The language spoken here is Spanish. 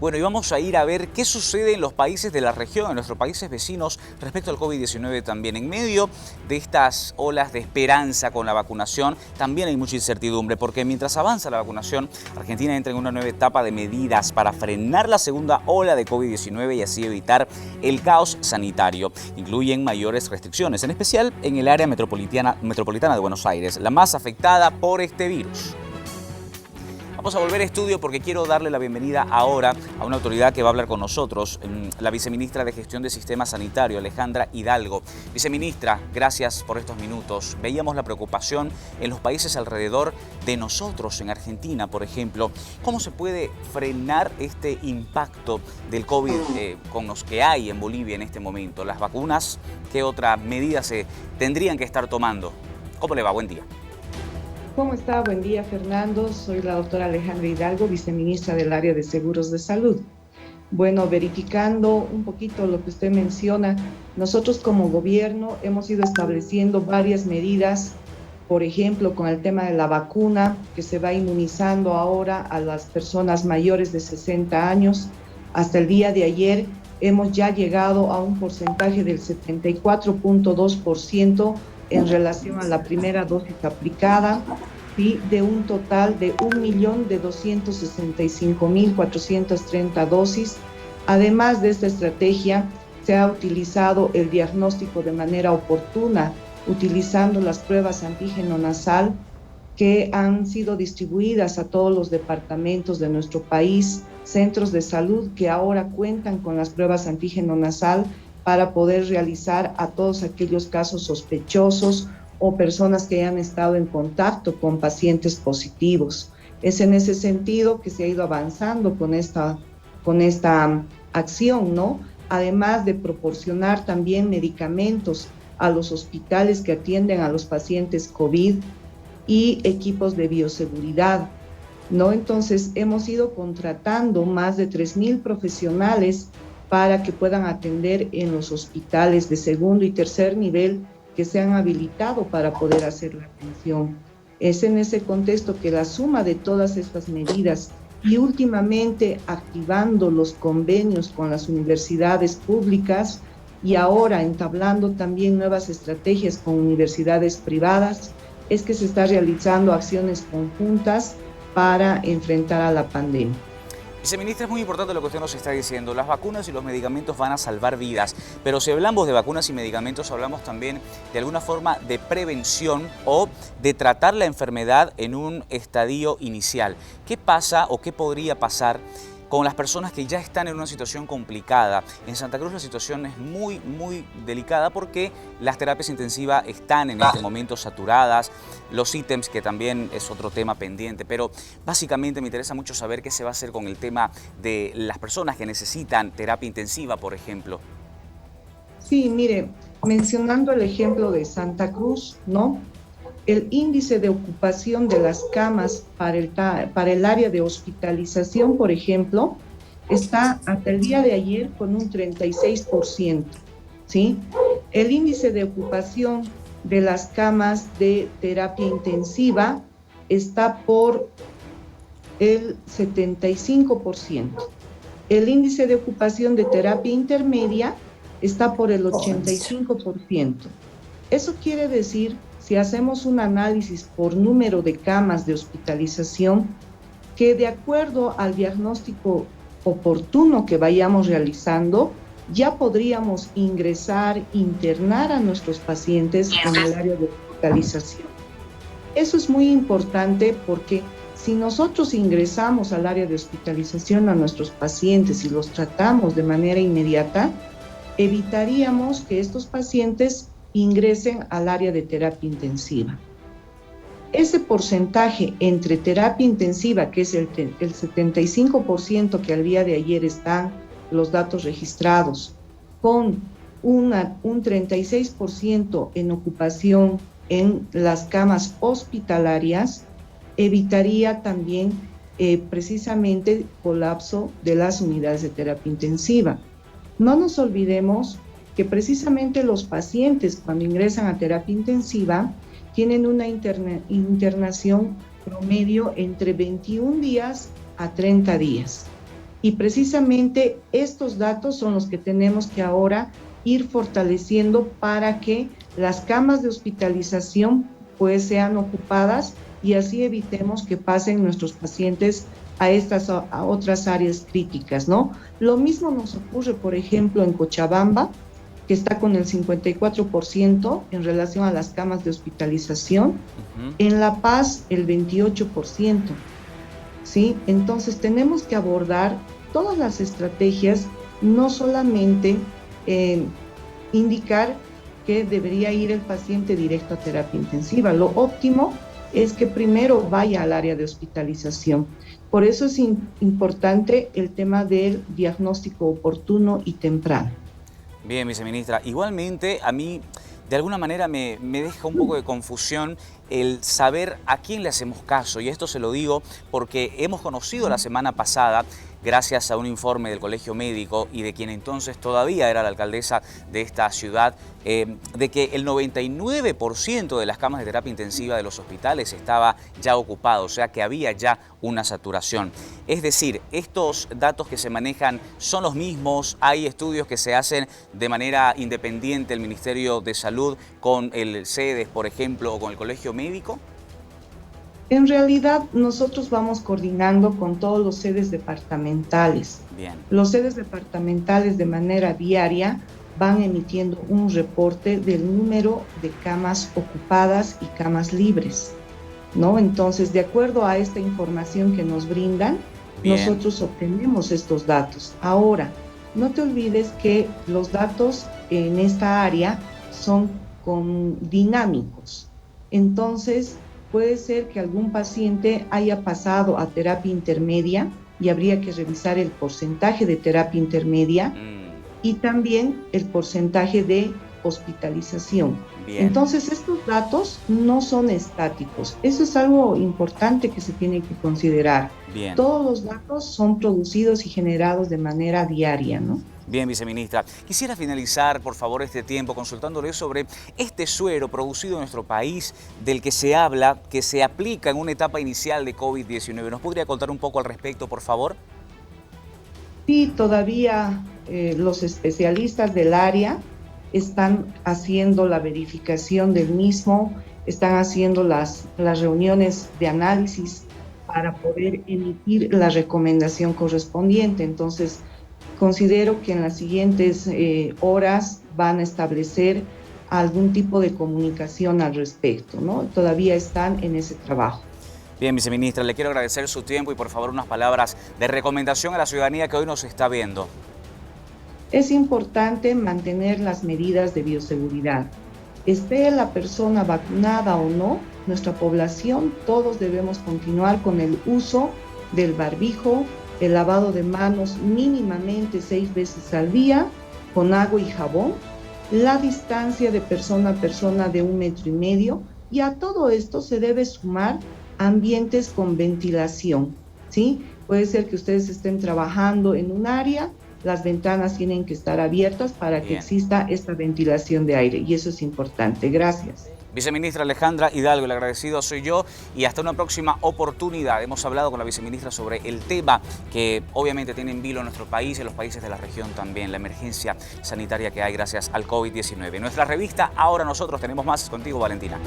Bueno, y vamos a ir a ver qué sucede en los países de la región, en nuestros países vecinos, respecto al COVID-19 también. En medio de estas olas de esperanza con la vacunación, también hay mucha incertidumbre, porque mientras avanza la vacunación, Argentina entra en una nueva etapa de medidas para frenar la segunda ola de COVID-19 y así evitar el caos sanitario. Incluyen mayores restricciones, en especial en el área metropolitana de Buenos Aires, la más afectada por este virus. Vamos a volver a estudio porque quiero darle la bienvenida ahora a una autoridad que va a hablar con nosotros, la viceministra de Gestión de Sistema Sanitario, Alejandra Hidalgo. Viceministra, gracias por estos minutos. Veíamos la preocupación en los países alrededor de nosotros, en Argentina, por ejemplo. ¿Cómo se puede frenar este impacto del COVID con los que hay en Bolivia en este momento? Las vacunas, ¿qué otras medidas se tendrían que estar tomando? ¿Cómo le va? Buen día. ¿Cómo está? Buen día, Fernando. Soy la doctora Alejandra Hidalgo, viceministra del área de seguros de salud. Bueno, verificando un poquito lo que usted menciona, nosotros como gobierno hemos ido estableciendo varias medidas, por ejemplo, con el tema de la vacuna, que se va inmunizando ahora a las personas mayores de 60 años. Hasta el día de ayer hemos ya llegado a un porcentaje del 74.2% en relación a la primera dosis aplicada, y de un total de 1.265.430 dosis. Además de esta estrategia, se ha utilizado el diagnóstico de manera oportuna, utilizando las pruebas antígeno nasal que han sido distribuidas a todos los departamentos de nuestro país, centros de salud que ahora cuentan con las pruebas antígeno nasal para poder realizar a todos aquellos casos sospechosos o personas que hayan estado en contacto con pacientes positivos. Es en ese sentido que se ha ido avanzando con esta acción, ¿no? Además de proporcionar también medicamentos a los hospitales que atienden a los pacientes COVID y equipos de bioseguridad, ¿no? Entonces, hemos ido contratando más de 3.000 profesionales para que puedan atender en los hospitales de segundo y tercer nivel que se han habilitado para poder hacer la atención. Es en ese contexto que la suma de todas estas medidas y últimamente activando los convenios con las universidades públicas y ahora entablando también nuevas estrategias con universidades privadas, es que se está realizando acciones conjuntas para enfrentar a la pandemia. Viceministra, es muy importante lo que usted nos está diciendo. Las vacunas y los medicamentos van a salvar vidas, pero si hablamos de vacunas y medicamentos, hablamos también de alguna forma de prevención o de tratar la enfermedad en un estadio inicial. ¿Qué pasa o qué podría pasar con las personas que ya están en una situación complicada? En Santa Cruz la situación es muy delicada porque las terapias intensivas están en este momento saturadas, los ítems, que también es otro tema pendiente, pero básicamente me interesa mucho saber qué se va a hacer con el tema de las personas que necesitan terapia intensiva, por ejemplo. Sí, mire, mencionando el ejemplo de Santa Cruz, ¿no? El índice de ocupación de las camas para el área de hospitalización, por ejemplo, está hasta el día de ayer con un 36%, ¿sí? El índice de ocupación de las camas de terapia intensiva está por el 75%. El índice de ocupación de terapia intermedia está por el 85%. Eso quiere decir, si hacemos un análisis por número de camas de hospitalización, que de acuerdo al diagnóstico oportuno que vayamos realizando, ya podríamos internar a nuestros pacientes en el área de hospitalización. Eso es muy importante porque si nosotros ingresamos al área de hospitalización a nuestros pacientes y los tratamos de manera inmediata, evitaríamos que estos pacientes ingresen al área de terapia intensiva. Ese porcentaje entre terapia intensiva, que es el 75% que al día de ayer están los datos registrados, con un 36% en ocupación en las camas hospitalarias, evitaría también precisamente colapso de las unidades de terapia intensiva. No nos olvidemos que precisamente los pacientes cuando ingresan a terapia intensiva tienen una internación promedio entre 21 días a 30 días. Y precisamente estos datos son los que tenemos que ahora ir fortaleciendo para que las camas de hospitalización pues sean ocupadas y así evitemos que pasen nuestros pacientes a otras áreas críticas, ¿no? Lo mismo nos ocurre, por ejemplo, en Cochabamba, que está con el 54% en relación a las camas de hospitalización, en La Paz el 28%, ¿sí? Entonces tenemos que abordar todas las estrategias, no solamente indicar que debería ir el paciente directo a terapia intensiva. Lo óptimo es que primero vaya al área de hospitalización. Por eso es importante el tema del diagnóstico oportuno y temprano. Bien, viceministra. Igualmente, a mí de alguna manera me deja un poco de confusión el saber a quién le hacemos caso. Y esto se lo digo porque hemos conocido la semana pasada, gracias a un informe del Colegio Médico y de quien entonces todavía era la alcaldesa de esta ciudad, de que el 99% de las camas de terapia intensiva de los hospitales estaba ya ocupado, o sea que había ya una saturación. Es decir, estos datos que se manejan son los mismos, hay estudios que se hacen de manera independiente el Ministerio de Salud con el CEDES, por ejemplo, o con el Colegio Médico. En realidad, nosotros vamos coordinando con todos los sedes departamentales. Bien. Los sedes departamentales de manera diaria van emitiendo un reporte del número de camas ocupadas y camas libres, ¿no? Entonces, de acuerdo a esta información que nos brindan, bien, nosotros obtenemos estos datos. Ahora, no te olvides que los datos en esta área son dinámicos. Entonces, puede ser que algún paciente haya pasado a terapia intermedia y habría que revisar el porcentaje de terapia intermedia y también el porcentaje de hospitalización. Bien. Entonces, estos datos no son estáticos. Eso es algo importante que se tiene que considerar. Bien. Todos los datos son producidos y generados de manera diaria, ¿no? Bien, viceministra. Quisiera finalizar, por favor, este tiempo consultándole sobre este suero producido en nuestro país, del que se habla, que se aplica en una etapa inicial de COVID-19. ¿Nos podría contar un poco al respecto, por favor? Sí, todavía los especialistas del área están haciendo la verificación del mismo, están haciendo las reuniones de análisis para poder emitir la recomendación correspondiente. Entonces, considero que en las siguientes horas van a establecer algún tipo de comunicación al respecto, ¿no? Todavía están en ese trabajo. Bien, viceministra, le quiero agradecer su tiempo y por favor unas palabras de recomendación a la ciudadanía que hoy nos está viendo. Es importante mantener las medidas de bioseguridad. Esté la persona vacunada o no, nuestra población, todos debemos continuar con el uso del barbijo, el lavado de manos mínimamente 6 veces al día con agua y jabón, la distancia de persona a persona de 1,5 metros y a todo esto se debe sumar ambientes con ventilación, ¿sí? Puede ser que ustedes estén trabajando en un área, las ventanas tienen que estar abiertas para que exista esta ventilación de aire y eso es importante. Gracias. Viceministra Alejandra Hidalgo, el agradecido soy yo y hasta una próxima oportunidad. Hemos hablado con la viceministra sobre el tema que obviamente tiene en vilo en nuestro país y en los países de la región también, la emergencia sanitaria que hay gracias al COVID-19. Nuestra revista Ahora Nosotros tenemos más. Contigo, Valentina.